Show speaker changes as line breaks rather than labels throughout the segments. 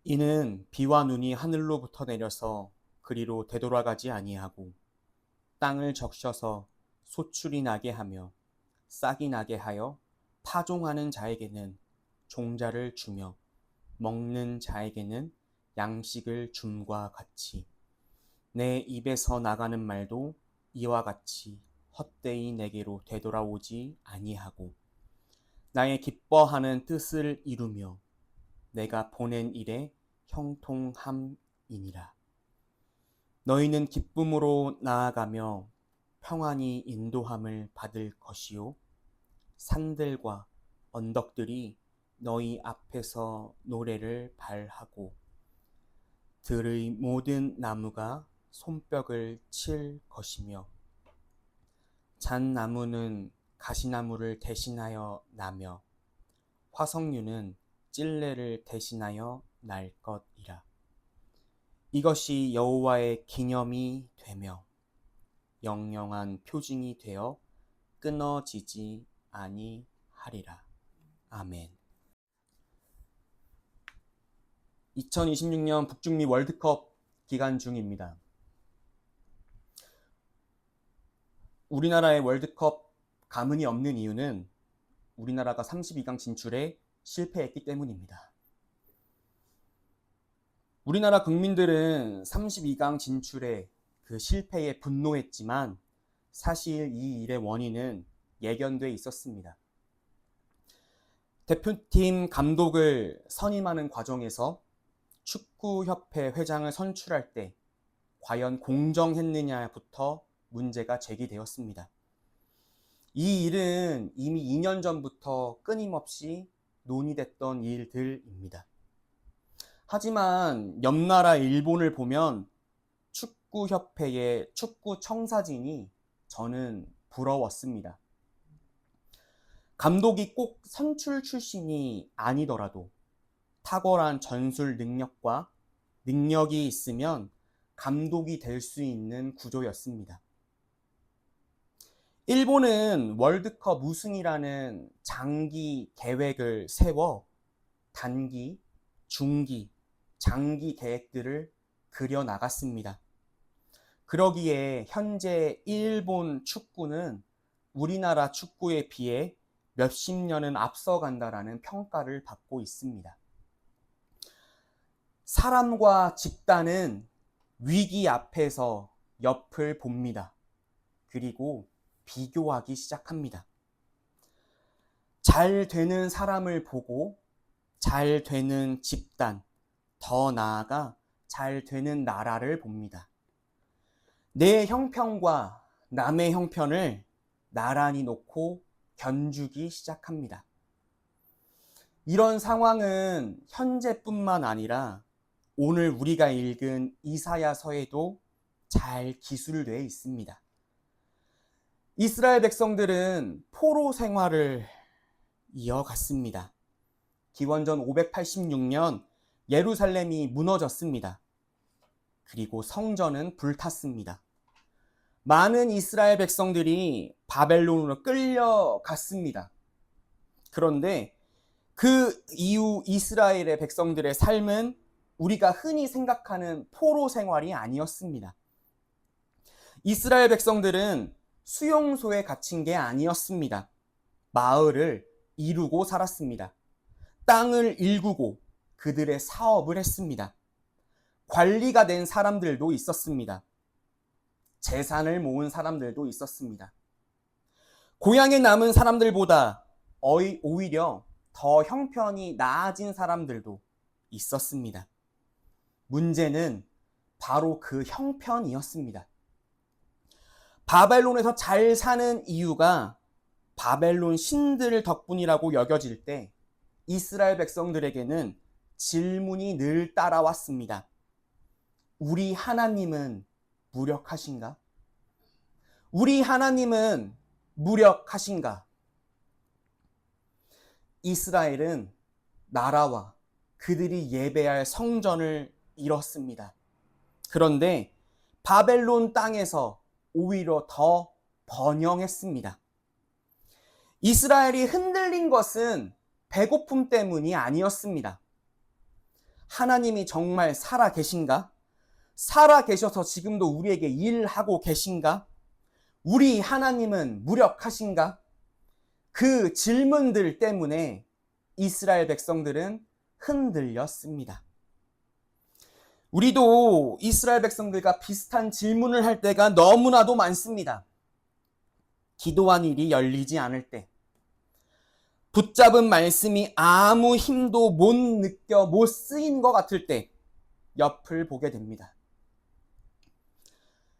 이는 비와 눈이 하늘로부터 내려서 그리로 되돌아가지 아니하고 땅을 적셔서 소출이 나게 하며 싹이 나게 하여 파종하는 자에게는 종자를 주며 먹는 자에게는 양식을 줌과 같이 내 입에서 나가는 말도 이와 같이 헛되이 내게로 되돌아오지 아니하고 나의 기뻐하는 뜻을 이루며 내가 보낸 일에 형통함이니라. 너희는 기쁨으로 나아가며 평안히 인도함을 받을 것이요 산들과 언덕들이 너희 앞에서 노래를 발하고 들의 모든 나무가 손뼉을 칠 것이며 잣나무는 가시나무를 대신하여 나며 화석류는 찔레를 대신하여 날 것이라. 이것이 여호와의 기념이 되며 영영한 표징이 되어 끊어지지 아니하리라. 아멘. 2026년 북중미 월드컵 기간 중입니다. 우리나라의 월드컵 가문이 없는 이유는 우리나라가 32강 진출에 실패했기 때문입니다. 우리나라 국민들은 32강 진출에 그 실패에 분노했지만 사실 이 일의 원인은 예견돼 있었습니다. 대표팀 감독을 선임하는 과정에서 축구협회 회장을 선출할 때 과연 공정했느냐부터 문제가 제기되었습니다. 이 일은 이미 2년 전부터 끊임없이 논의됐던 일들입니다. 하지만 옆나라 일본을 보면 축구협회의 축구청사진이 저는 부러웠습니다. 감독이 꼭 선출 출신이 아니더라도 탁월한 전술 능력과 능력이 있으면 감독이 될 수 있는 구조였습니다. 일본은 월드컵 우승이라는 장기 계획을 세워 단기, 중기, 장기 계획들을 그려나갔습니다. 그러기에 현재 일본 축구는 우리나라 축구에 비해 몇십 년은 앞서간다라는 평가를 받고 있습니다. 사람과 집단은 위기 앞에서 옆을 봅니다. 그리고 비교하기 시작합니다. 잘 되는 사람을 보고 잘 되는 집단, 더 나아가 잘 되는 나라를 봅니다. 내 형편과 남의 형편을 나란히 놓고 견주기 시작합니다. 이런 상황은 현재뿐만 아니라 오늘 우리가 읽은 이사야서에도 잘 기술되어 있습니다. 이스라엘 백성들은 포로 생활을 이어갔습니다. 기원전 586년 예루살렘이 무너졌습니다. 그리고 성전은 불탔습니다. 많은 이스라엘 백성들이 바벨론으로 끌려갔습니다. 그런데 그 이후 이스라엘의 백성들의 삶은 우리가 흔히 생각하는 포로 생활이 아니었습니다. 이스라엘 백성들은 수용소에 갇힌 게 아니었습니다. 마을을 이루고 살았습니다. 땅을 일구고 그들의 사업을 했습니다. 관리가 된 사람들도 있었습니다. 재산을 모은 사람들도 있었습니다. 고향에 남은 사람들보다 오히려 더 형편이 나아진 사람들도 있었습니다. 문제는 바로 그 형편이었습니다. 바벨론에서 잘 사는 이유가 바벨론 신들 덕분이라고 여겨질 때 이스라엘 백성들에게는 질문이 늘 따라왔습니다. 우리 하나님은 무력하신가? 우리 하나님은 무력하신가? 이스라엘은 나라와 그들이 예배할 성전을 잃었습니다. 그런데 바벨론 땅에서 오히려 더 번영했습니다. 이스라엘이 흔들린 것은 배고픔 때문이 아니었습니다. 하나님이 정말 살아 계신가? 살아 계셔서 지금도 우리에게 일하고 계신가? 우리 하나님은 무력하신가? 그 질문들 때문에 이스라엘 백성들은 흔들렸습니다. 우리도 이스라엘 백성들과 비슷한 질문을 할 때가 너무나도 많습니다. 기도한 일이 열리지 않을 때, 붙잡은 말씀이 아무 힘도 못 쓰인 것 같을 때 옆을 보게 됩니다.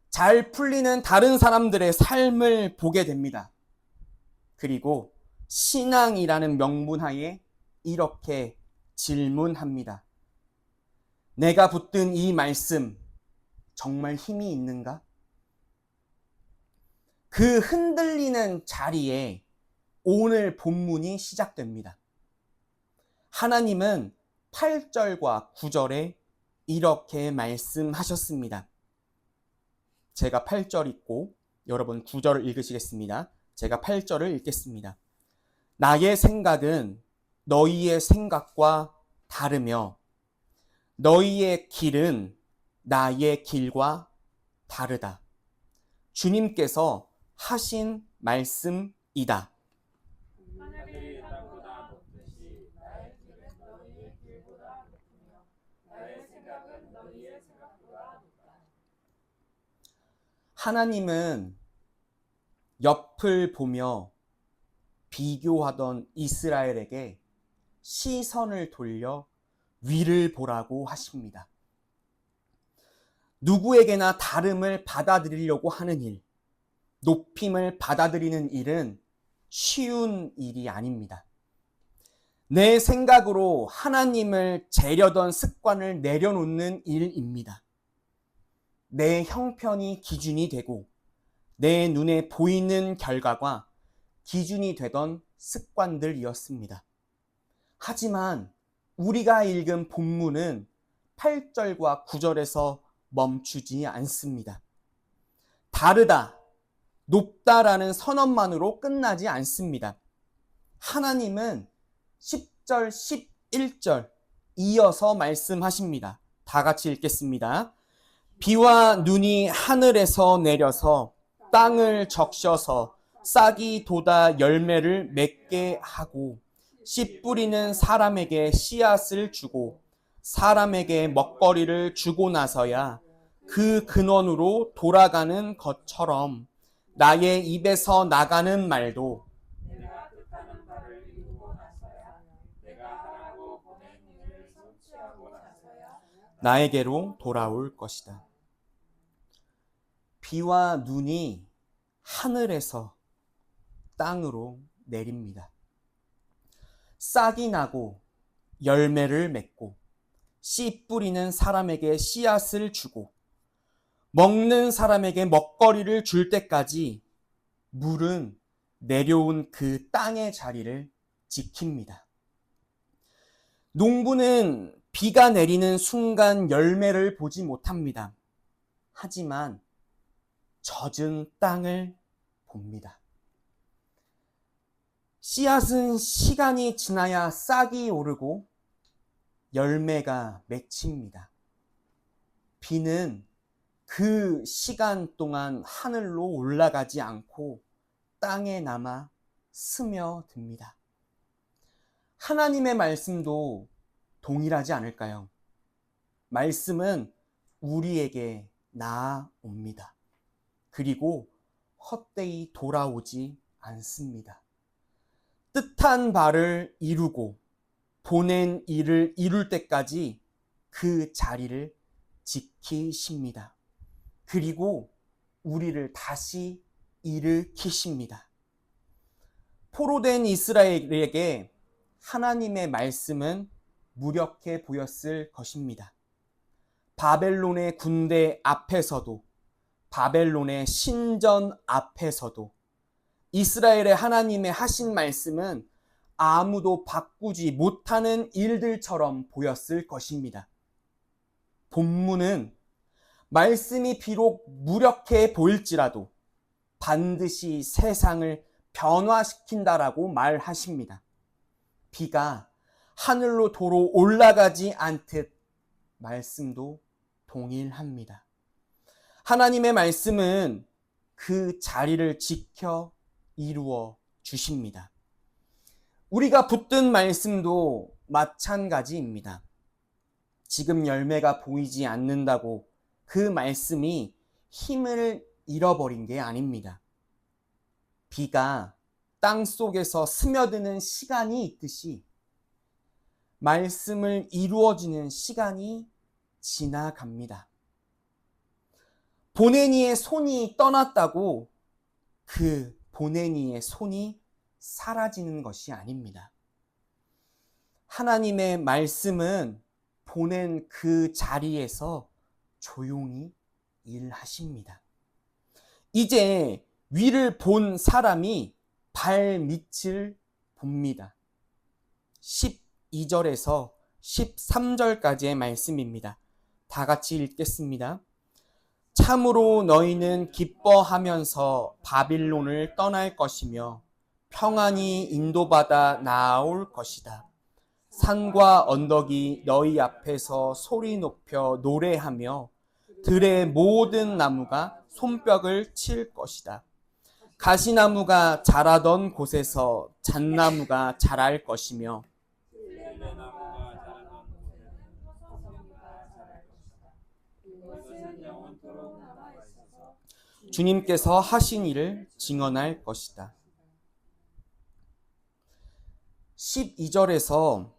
잘 풀리는 다른 사람들의 삶을 보게 됩니다. 그리고 신앙이라는 명분하에 이렇게 질문합니다. 내가 붙든 이 말씀 정말 힘이 있는가? 그 흔들리는 자리에 오늘 본문이 시작됩니다. 하나님은 8절과 9절에 이렇게 말씀하셨습니다. 제가 8절 읽고 여러분 9절을 읽으시겠습니다. 제가 8절을 읽겠습니다. 나의 생각은 너희의 생각과 다르며 너희의 길은 나의 길과 다르다. 주님께서 하신 말씀이다.
하늘이 땅보다 높듯이 나의 길은 너희의 길보다 높으며 나의 생각은 너희의 생각보다 높다.
하나님은 옆을 보며 비교하던 이스라엘에게 시선을 돌려 위를 보라고 하십니다. 누구에게나 다름을 받아들이려고 하는 일, 높임을 받아들이는 일은 쉬운 일이 아닙니다. 내 생각으로 하나님을 재려던 습관을 내려놓는 일입니다. 내 형편이 기준이 되고 내 눈에 보이는 결과가 기준이 되던 습관들이었습니다. 하지만 우리가 읽은 본문은 8절과 9절에서 멈추지 않습니다. 다르다, 높다라는 선언만으로 끝나지 않습니다. 하나님은 10절, 11절 이어서 말씀하십니다. 다 같이 읽겠습니다. 비와 눈이 하늘에서 내려서 땅을 적셔서 싹이 돋아 열매를 맺게 하고 씨 뿌리는 사람에게 씨앗을 주고 사람에게 먹거리를 주고 나서야 그 근원으로 돌아가는 것처럼 나의 입에서 나가는 말도
내가 뜻하는 바를 이루고 나서야 내가 하라고 보낸 일을 성취하고 나서야
나에게로 돌아올 것이다. 비와 눈이 하늘에서 땅으로 내립니다. 싹이 나고 열매를 맺고 씨 뿌리는 사람에게 씨앗을 주고 먹는 사람에게 먹거리를 줄 때까지 물은 내려온 그 땅의 자리를 지킵니다. 농부는 비가 내리는 순간 열매를 보지 못합니다. 하지만 젖은 땅을 봅니다. 씨앗은 시간이 지나야 싹이 오르고 열매가 맺힙니다. 비는 그 시간 동안 하늘로 올라가지 않고 땅에 남아 스며듭니다. 하나님의 말씀도 동일하지 않을까요? 말씀은 우리에게 나아옵니다. 그리고 헛되이 돌아오지 않습니다. 뜻한 바를 이루고 보낸 일을 이룰 때까지 그 자리를 지키십니다. 그리고 우리를 다시 일으키십니다. 포로된 이스라엘에게 하나님의 말씀은 무력해 보였을 것입니다. 바벨론의 군대 앞에서도 바벨론의 신전 앞에서도 이스라엘의 하나님의 하신 말씀은 아무도 바꾸지 못하는 일들처럼 보였을 것입니다. 본문은 말씀이 비록 무력해 보일지라도 반드시 세상을 변화시킨다라고 말하십니다. 비가 하늘로 도로 올라가지 않듯 말씀도 동일합니다. 하나님의 말씀은 그 자리를 지켜 이루어 주십니다. 우리가 붙든 말씀도 마찬가지입니다. 지금 열매가 보이지 않는다고 그 말씀이 힘을 잃어버린 게 아닙니다. 비가 땅 속에서 스며드는 시간이 있듯이 말씀을 이루어지는 시간이 지나갑니다. 보내니의 손이 떠났다고 그 보내니의 손이 사라지는 것이 아닙니다. 하나님의 말씀은 보낸 그 자리에서 조용히 일하십니다. 이제 위를 본 사람이 발밑을 봅니다. 12절에서 13절까지의 말씀입니다. 다 같이 읽겠습니다. 참으로 너희는 기뻐하면서 바빌론을 떠날 것이며 평안히 인도받아 나아올 것이다. 산과 언덕이 너희 앞에서 소리 높여 노래하며 들의 모든 나무가 손뼉을 칠 것이다. 가시나무가 자라던 곳에서 잣나무가 자랄 것이며
릴레나무가 자라던 곳에는 서성이가 자랄 것이다. 이것은 영원토록 남아있어서
주님께서 하신 일을 증언할 것이다. 12절에서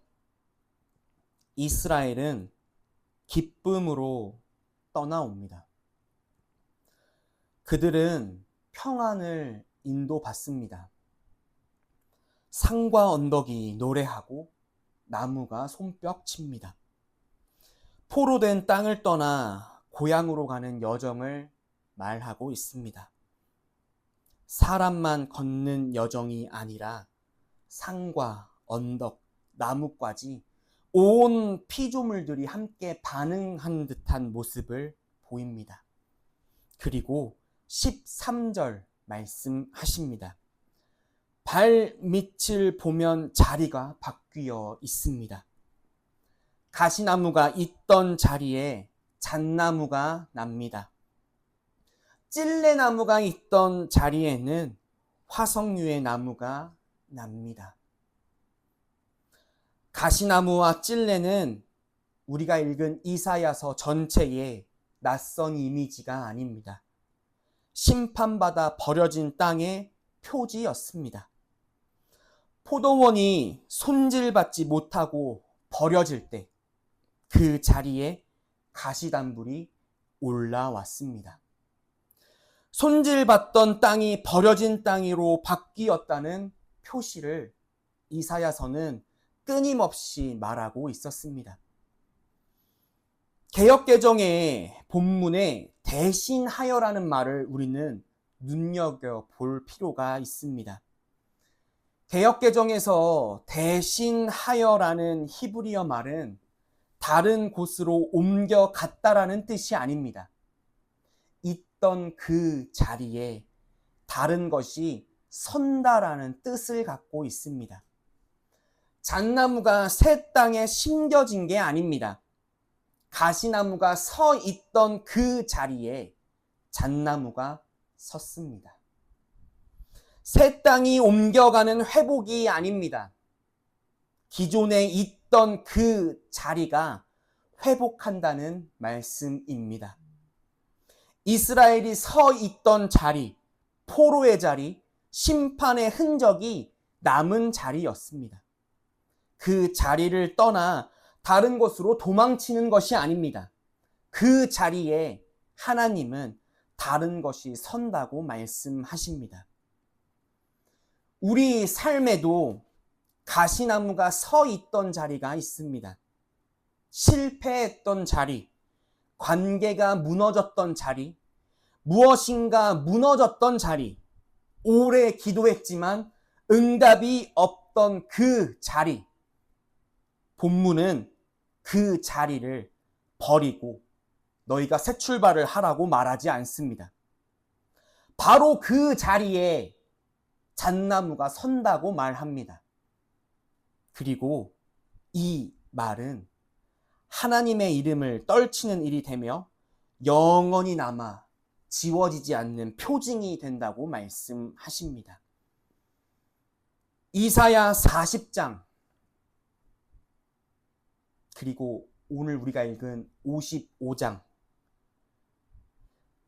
이스라엘은 기쁨으로 떠나옵니다. 그들은 평안을 인도받습니다. 산과 언덕이 노래하고 나무가 손뼉 칩니다. 포로된 땅을 떠나 고향으로 가는 여정을 말하고 있습니다. 사람만 걷는 여정이 아니라 산과 언덕, 나무까지 온 피조물들이 함께 반응한 듯한 모습을 보입니다. 그리고 13절 말씀하십니다. 발밑을 보면 자리가 바뀌어 있습니다. 가시나무가 있던 자리에 잣나무가 납니다. 찔레나무가 있던 자리에는 화석류의 나무가 납니다. 가시나무와 찔레는 우리가 읽은 이사야서 전체의 낯선 이미지가 아닙니다. 심판받아 버려진 땅의 표지였습니다. 포도원이 손질받지 못하고 버려질 때 그 자리에 가시단불이 올라왔습니다. 손질받던 땅이 버려진 땅으로 바뀌었다는 표시를 이사야서는 끊임없이 말하고 있었습니다. 개역개정의 본문에 대신하여라는 말을 우리는 눈여겨볼 필요가 있습니다. 개역개정에서 대신하여라는 히브리어 말은 다른 곳으로 옮겨갔다라는 뜻이 아닙니다. 있던 그 자리에 다른 것이 선다라는 뜻을 갖고 있습니다. 잣나무가 새 땅에 심겨진 게 아닙니다. 가시나무가 서 있던 그 자리에 잣나무가 섰습니다. 새 땅이 옮겨가는 회복이 아닙니다. 기존에 있던 그 자리가 회복한다는 말씀입니다. 이스라엘이 서 있던 자리, 포로의 자리, 심판의 흔적이 남은 자리였습니다. 그 자리를 떠나 다른 곳으로 도망치는 것이 아닙니다. 그 자리에 하나님은 다른 것이 선다고 말씀하십니다. 우리 삶에도 가시나무가 서 있던 자리가 있습니다. 실패했던 자리, 관계가 무너졌던 자리, 무엇인가 무너졌던 자리, 오래 기도했지만 응답이 없던 그 자리. 본문은 그 자리를 버리고 너희가 새 출발을 하라고 말하지 않습니다. 바로 그 자리에 잣나무가 선다고 말합니다. 그리고 이 말은 하나님의 이름을 떨치는 일이 되며 영원히 남아 지워지지 않는 표징이 된다고 말씀하십니다. 이사야 40장 그리고 오늘 우리가 읽은 55장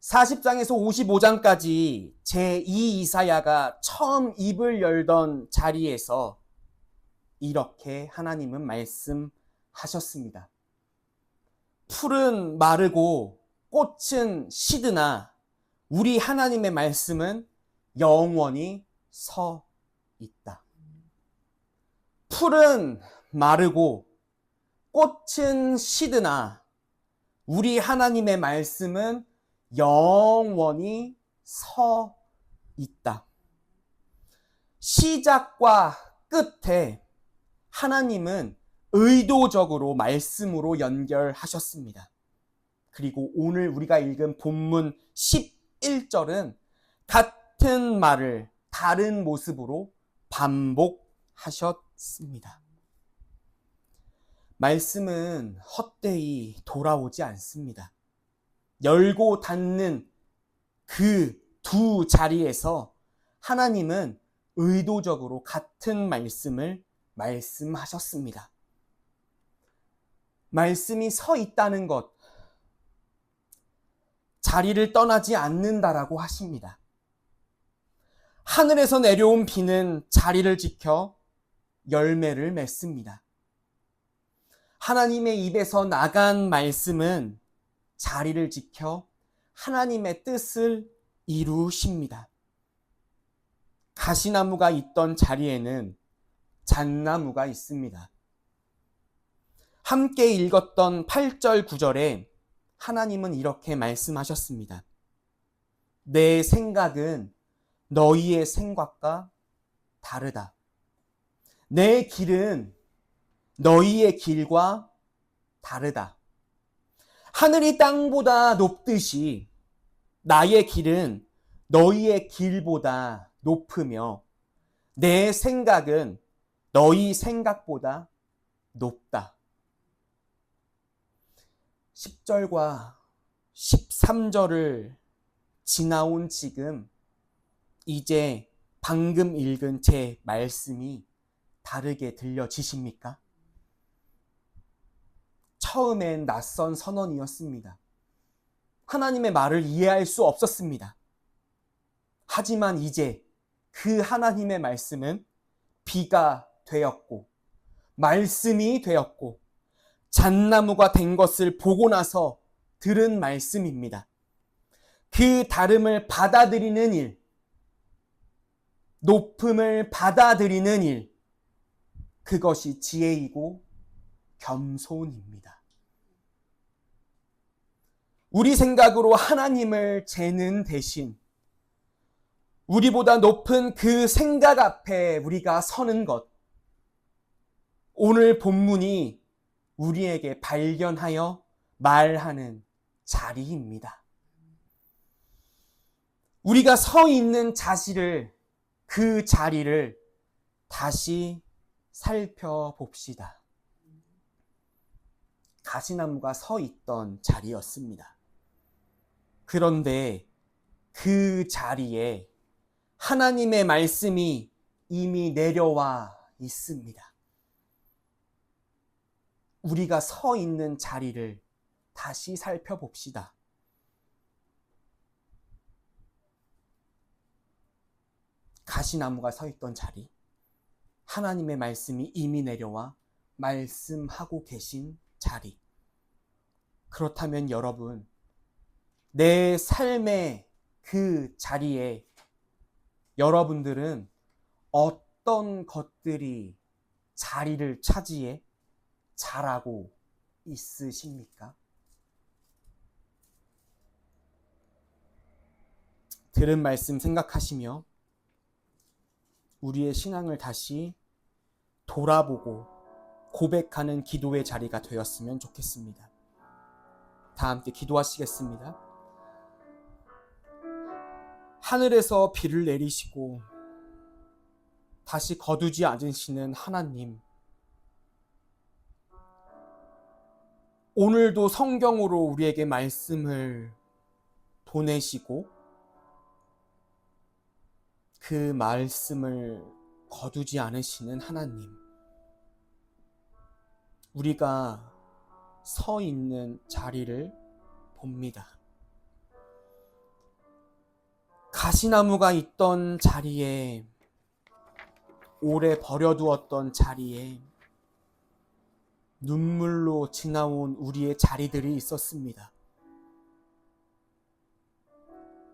40장에서 55장까지 제2 이사야가 처음 입을 열던 자리에서 이렇게 하나님은 말씀하셨습니다. 풀은 마르고 꽃은 시드나 우리 하나님의 말씀은 영원히 서 있다. 풀은 마르고 꽃은 시드나 우리 하나님의 말씀은 영원히 서 있다. 시작과 끝에 하나님은 의도적으로 말씀으로 연결하셨습니다. 그리고 오늘 우리가 읽은 본문 11절은 같은 말을 다른 모습으로 반복하셨습니다. 말씀은 헛되이 돌아오지 않습니다. 열고 닫는 그 두 자리에서 하나님은 의도적으로 같은 말씀을 말씀하셨습니다. 말씀이 서 있다는 것, 자리를 떠나지 않는다라고 하십니다. 하늘에서 내려온 비는 자리를 지켜 열매를 맺습니다. 하나님의 입에서 나간 말씀은 자리를 지켜 하나님의 뜻을 이루십니다. 가시나무가 있던 자리에는 잣나무가 있습니다. 함께 읽었던 8절 9절에 하나님은 이렇게 말씀하셨습니다. 내 생각은 너희의 생각과 다르다. 내 길은 너희의 길과 다르다. 하늘이 땅보다 높듯이 나의 길은 너희의 길보다 높으며 내 생각은 너희 생각보다 높다. 10절과 13절을 지나온 지금 이제 방금 읽은 제 말씀이 다르게 들려지십니까? 처음엔 낯선 선언이었습니다. 하나님의 말을 이해할 수 없었습니다. 하지만 이제 그 하나님의 말씀은 비가 되었고 말씀이 되었고 잣나무가 된 것을 보고 나서 들은 말씀입니다. 그 다름을 받아들이는 일, 높음을 받아들이는 일, 그것이 지혜이고 겸손입니다. 우리 생각으로 하나님을 재는 대신 우리보다 높은 그 생각 앞에 우리가 서는 것, 오늘 본문이 우리에게 발견하여 말하는 자리입니다. 우리가 서 있는 그 자리를 다시 살펴봅시다. 가시나무가 서 있던 자리였습니다. 그런데 그 자리에 하나님의 말씀이 이미 내려와 있습니다. 우리가 서 있는 자리를 다시 살펴봅시다. 가시나무가 서 있던 자리, 하나님의 말씀이 이미 내려와 말씀하고 계신 자리. 그렇다면 여러분, 내 삶의 그 자리에 여러분들은 어떤 것들이 자리를 차지해 잘하고 있으십니까? 들은 말씀 생각하시며 우리의 신앙을 다시 돌아보고 고백하는 기도의 자리가 되었으면 좋겠습니다. 다 함께 기도하시겠습니다. 하늘에서 비를 내리시고 다시 거두지 않으시는 하나님, 오늘도 성경으로 우리에게 말씀을 보내시고 그 말씀을 거두지 않으시는 하나님, 우리가 서 있는 자리를 봅니다. 가시나무가 있던 자리에, 오래 버려두었던 자리에 눈물로 지나온 우리의 자리들이 있었습니다.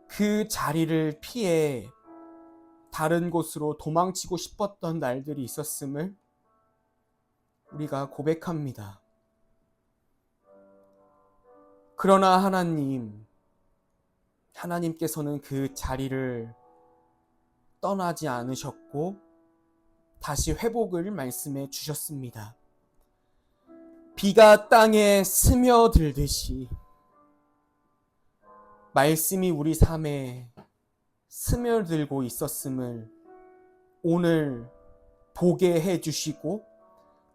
그 자리를 피해 다른 곳으로 도망치고 싶었던 날들이 있었음을 우리가 고백합니다. 그러나 하나님께서는 그 자리를 떠나지 않으셨고 다시 회복을 말씀해 주셨습니다. 비가 땅에 스며들듯이 말씀이 우리 삶에 스며들고 있었음을 오늘 보게 해주시고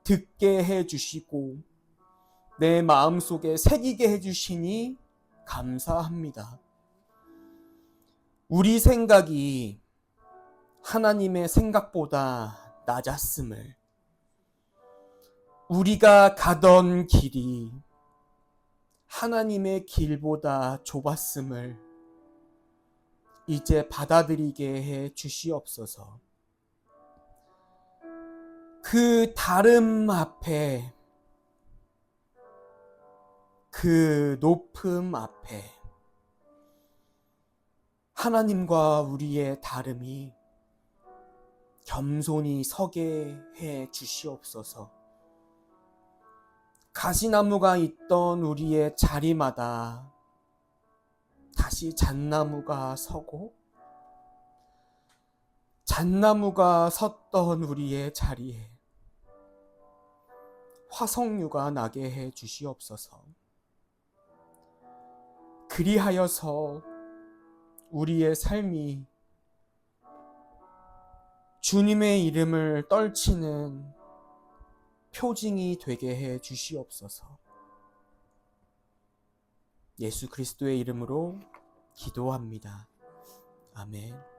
듣게 해주시고 내 마음속에 새기게 해주시니 감사합니다. 우리 생각이 하나님의 생각보다 낮았음을, 우리가 가던 길이 하나님의 길보다 좁았음을 이제 받아들이게 해 주시옵소서. 그 다름 앞에, 그 높음 앞에 하나님과 우리의 다름이 겸손히 서게 해 주시옵소서. 가시나무가 있던 우리의 자리마다 다시 잣나무가 서고, 잣나무가 섰던 우리의 자리에 화석류가 나게 해 주시옵소서. 그리하여서 우리의 삶이 주님의 이름을 떨치는 표징이 되게 해 주시옵소서. 예수 그리스도의 이름으로 기도합니다. 아멘.